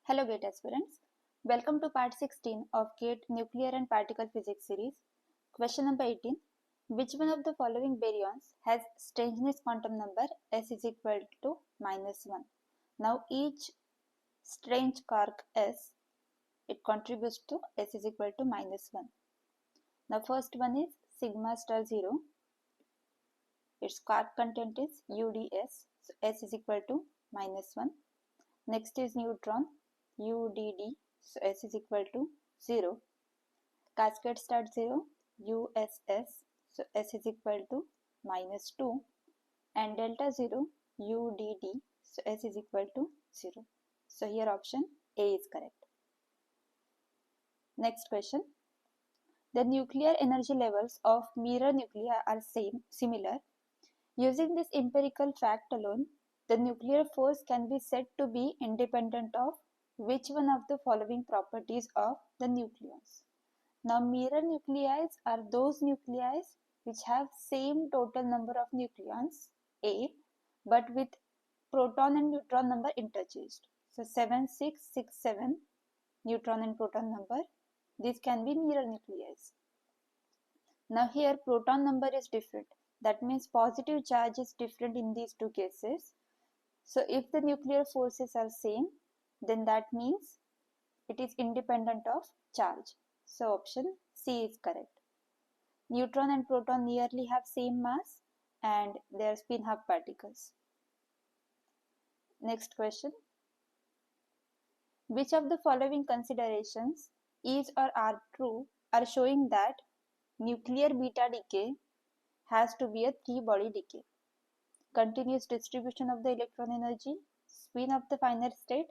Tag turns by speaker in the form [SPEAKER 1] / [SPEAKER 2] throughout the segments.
[SPEAKER 1] Hello GATE aspirants. Welcome to part 16 of GATE Nuclear and Particle Physics series. Question number 18. Which one of the following baryons has strangeness quantum number S is equal to -1? Now each strange quark S, it contributes to S is equal to -1. Now first one is sigma star 0. Its quark content is UDS. So S is equal to -1. Next is neutron. UDD, so S is equal to 0. Cascade star 0, USS, so S is equal to -2. And delta 0, UDD, so S is equal to 0. So here option A is correct. Next question. The nuclear energy levels of mirror nuclei are similar. Using this empirical fact alone, the nuclear force can be said to be independent of which one of the following properties of the nucleons? Now mirror nuclei are those nuclei which have same total number of nucleons A but with proton and neutron number interchanged. So 7667 neutron and proton number, these can be mirror nuclei. Now here proton number is different. That means positive charge is different in these two cases. So if the nuclear forces are same, then that means it is independent of charge. So option C is correct. Neutron and proton nearly have same mass and they are spin half particles. Next question. Which of the following considerations is or are true are showing that nuclear beta decay has to be a three-body decay? Continuous distribution of the electron energy, spin of the finite state,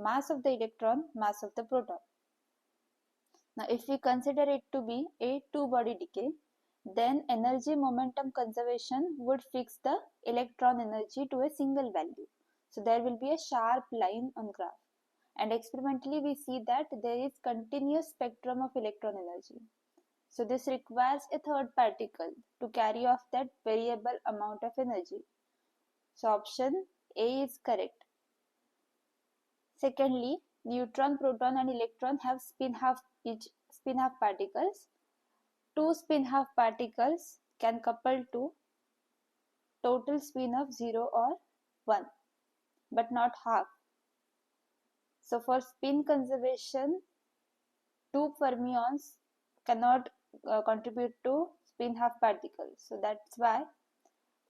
[SPEAKER 1] mass of the electron, mass of the proton. Now if we consider it to be a two-body decay, then energy momentum conservation would fix the electron energy to a single value. So there will be a sharp line on graph. And experimentally we see that there is continuous spectrum of electron energy. So this requires a third particle to carry off that variable amount of energy. So option A is correct. Secondly, neutron, proton and electron have each spin half particles. Two spin half particles can couple to total spin of 0 or 1, but not half. So for spin conservation, two fermions cannot contribute to spin half particles. So that's why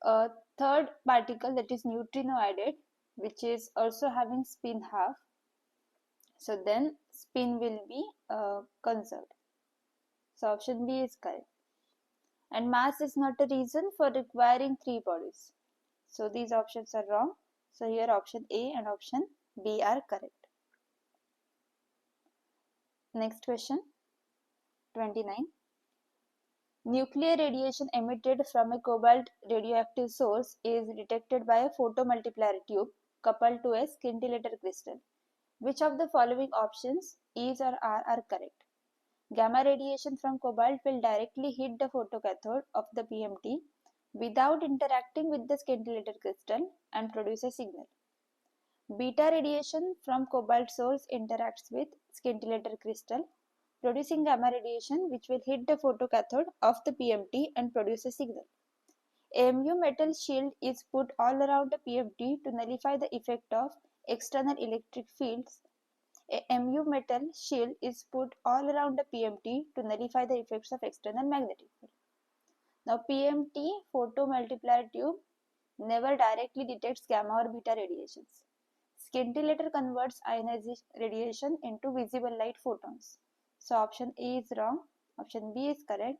[SPEAKER 1] a third particle, that is neutrino, added, which is also having spin half. So then spin will be conserved. So option B is correct. And mass is not a reason for requiring three bodies. So these options are wrong. So here option A and option B are correct. Next question, 29. Nuclear radiation emitted from a cobalt radioactive source is detected by a photomultiplier tube coupled to a scintillator crystal. Which of the following options is or are correct? Gamma radiation from cobalt will directly hit the photocathode of the PMT without interacting with the scintillator crystal and produce a signal. Beta radiation from cobalt source interacts with scintillator crystal, producing gamma radiation which will hit the photocathode of the PMT and produce a signal. A mu metal shield is put all around the PMT to nullify the effect of external electric fields. A mu metal shield is put all around the PMT to nullify the effects of external magnetic field. Now PMT photomultiplier tube never directly detects gamma or beta radiations. Scintillator converts ionization radiation into visible light photons. So option A is wrong, option B is correct.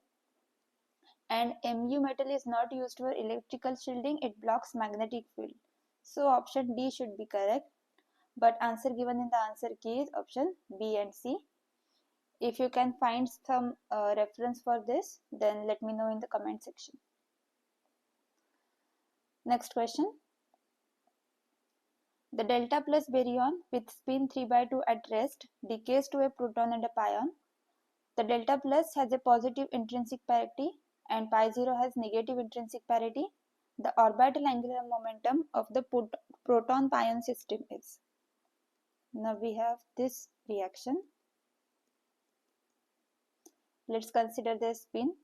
[SPEAKER 1] And Mu metal is not used for electrical shielding, it blocks magnetic field. So option D should be correct. But answer given in the answer key is option B and C. If you can find some reference for this, then let me know in the comment section. Next question. The delta plus baryon with spin 3/2 at rest decays to a proton and a pion. The delta plus has a positive intrinsic parity and pi 0 has negative intrinsic parity. The orbital angular momentum of the proton pion system is. Now we have this reaction. Let's consider the spin.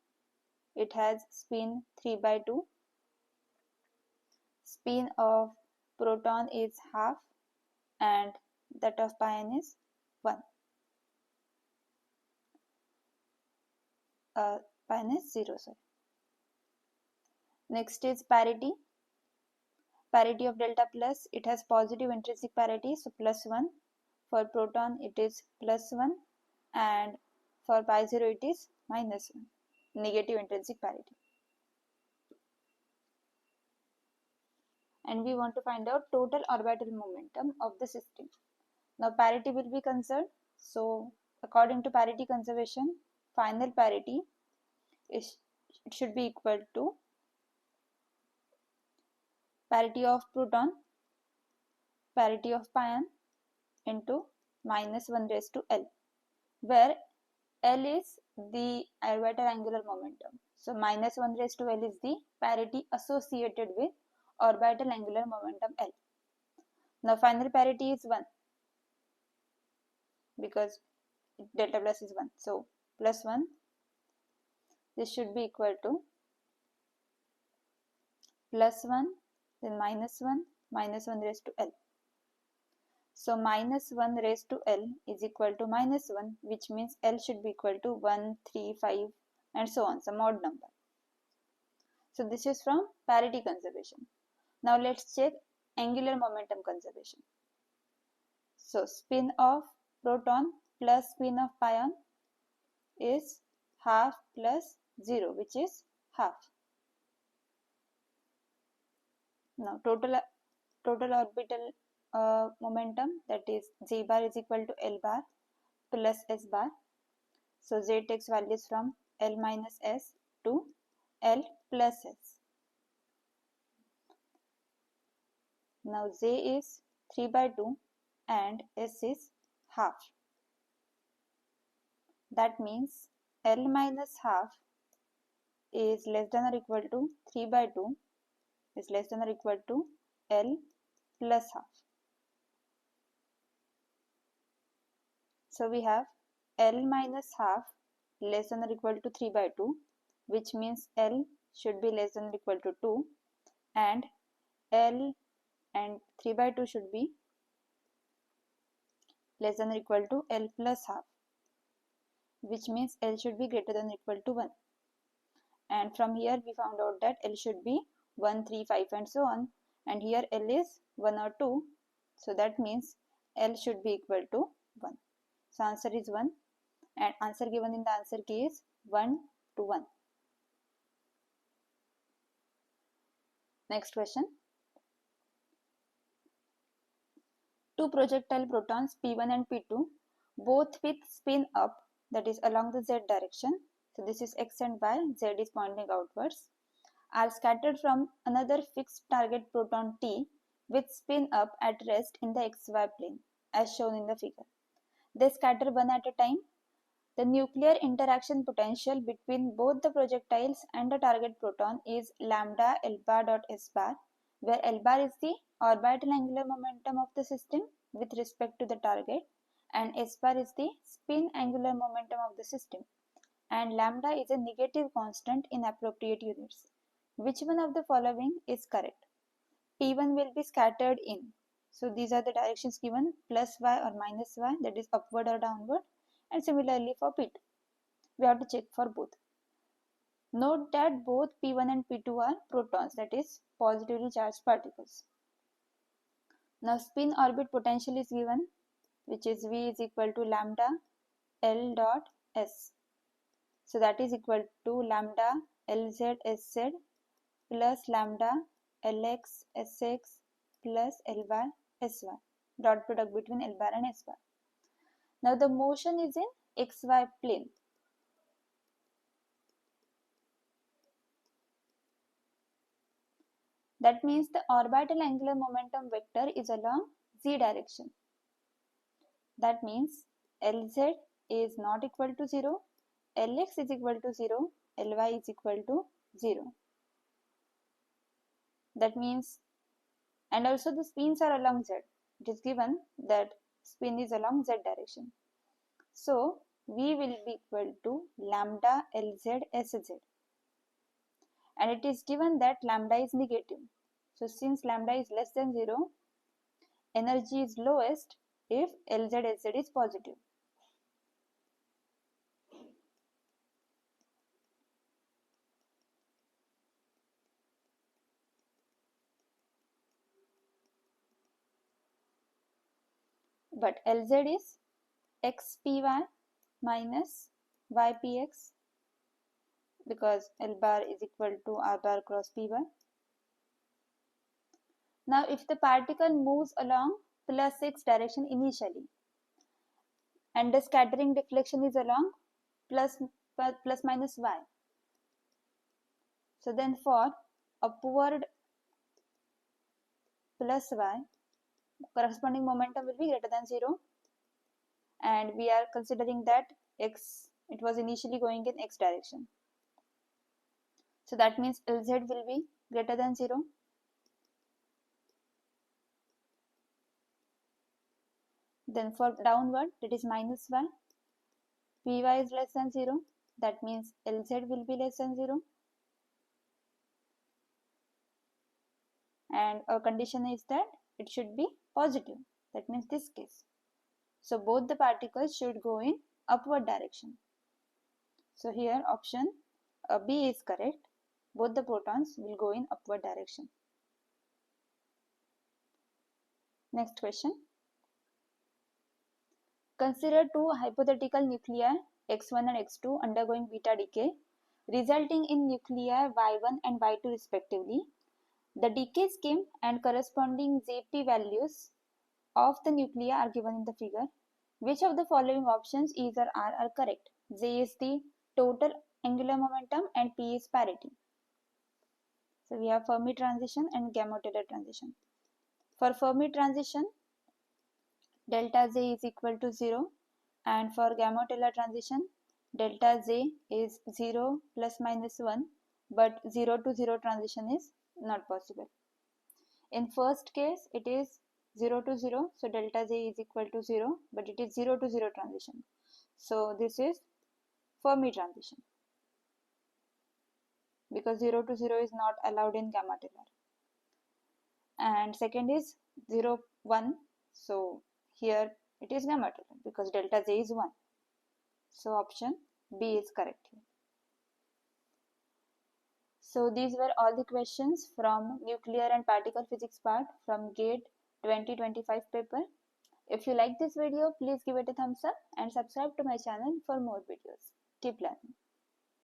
[SPEAKER 1] It has spin 3/2. Spin of proton is half and that of pion is 1. Pion is 0, sorry. Next is parity. Parity of delta plus, it has positive intrinsic parity, so +1. For proton it is +1 and for pi 0 it is -1, negative intrinsic parity. And we want to find out total orbital momentum of the system. Now parity will be conserved, so according to parity conservation, final parity is, it should be equal to parity of proton, parity of pion into -1/L, where L is the orbital angular momentum. So -1/L is the parity associated with orbital angular momentum L. Now final parity is 1 because delta plus is 1. So +1, this should be equal to +1, then -1, -1/L. So -1/L is equal to -1, which means L should be equal to 1, 3, 5 and so on, some odd number. So this is from parity conservation. Now let's check angular momentum conservation. So spin of proton plus spin of pion is half plus 0, which is half. Now total orbital momentum, that is z bar is equal to L bar plus S bar. So z takes values from L minus S to L plus S. Now z is 3/2 and S is half. That means L minus half is less than or equal to 3/2 is less than or equal to L plus half. So we have L minus half less than or equal to 3/2, which means L should be less than or equal to 2 and L and 3/2 should be less than or equal to L plus half, which means L should be greater than or equal to 1. And from here we found out that L should be 1, 3, 5 and so on, and here L is 1 or 2, so that means L should be equal to 1. So answer is 1 and answer given in the answer key is 1 to 1. Next question. Two projectile protons P1 and P2, both with spin up, that is along the z direction, so this is x and y, z is pointing outwards, are scattered from another fixed target proton T with spin up at rest in the xy plane as shown in the figure. They scatter one at a time. The nuclear interaction potential between both the projectiles and the target proton is lambda L bar dot S bar, where L bar is the orbital angular momentum of the system with respect to the target and S bar is the spin angular momentum of the system, and lambda is a negative constant in appropriate units. Which one of the following is correct? P1 will be scattered in. So these are the directions given, plus y or minus y, that is upward or downward, and similarly for P2. We have to check for both. Note that both P1 and P2 are protons, that is positively charged particles. Now spin orbit potential is given, which is V is equal to lambda L dot S. So that is equal to lambda Lz Sz plus lambda Lx Sx plus Ly Sy, dot product between L bar and S bar. Now the motion is in xy plane. That means the orbital angular momentum vector is along z direction. That means Lz is not equal to 0, Lx is equal to 0, Ly is equal to 0. That means, and also the spins are along z. It is given that spin is along z direction. So V will be equal to lambda Lz Sz, and it is given that lambda is negative. So since lambda is less than 0, energy is lowest if Lz Sz is positive. But Lz is xpy minus ypx, because L bar is equal to R bar cross P bar. Now if the particle moves along plus x direction initially, and the scattering deflection is along plus minus y, so then for upward plus y, corresponding momentum will be greater than 0, and we are considering that it was initially going in x direction. So that means Lz will be greater than 0. Then for downward, that is minus y, Py is less than 0. That means Lz will be less than 0. And our condition is that it should be positive. That means this case. So both the particles should go in upward direction. So here option B is correct. Both the protons will go in upward direction. Next question. Consider two hypothetical nuclei x1 and x2 undergoing beta decay, resulting in nuclei y1 and y2 respectively. The decay scheme and corresponding Zp values of the nuclei are given in the figure. Which of the following options is or are correct? Z is the total angular momentum and P is parity. So we have Fermi transition and Gamow-Taylor transition. For Fermi transition, delta Z is equal to 0, and for Gamow-Taylor transition, delta Z is 0 plus minus 1, but 0 to 0 transition is not possible. In first case, it is 0 to 0, so delta Z is equal to 0, but it is 0 to 0 transition. So this is Fermi transition, because 0 to 0 is not allowed in Gamow-Taylor. And second is 0, 1, so here it is Gamow-Taylor because delta Z is 1. So option B is correct here. So these were all the questions from nuclear and particle physics part from GATE 2025 paper. If you like this video, please give it a thumbs up and subscribe to my channel for more videos. Keep learning.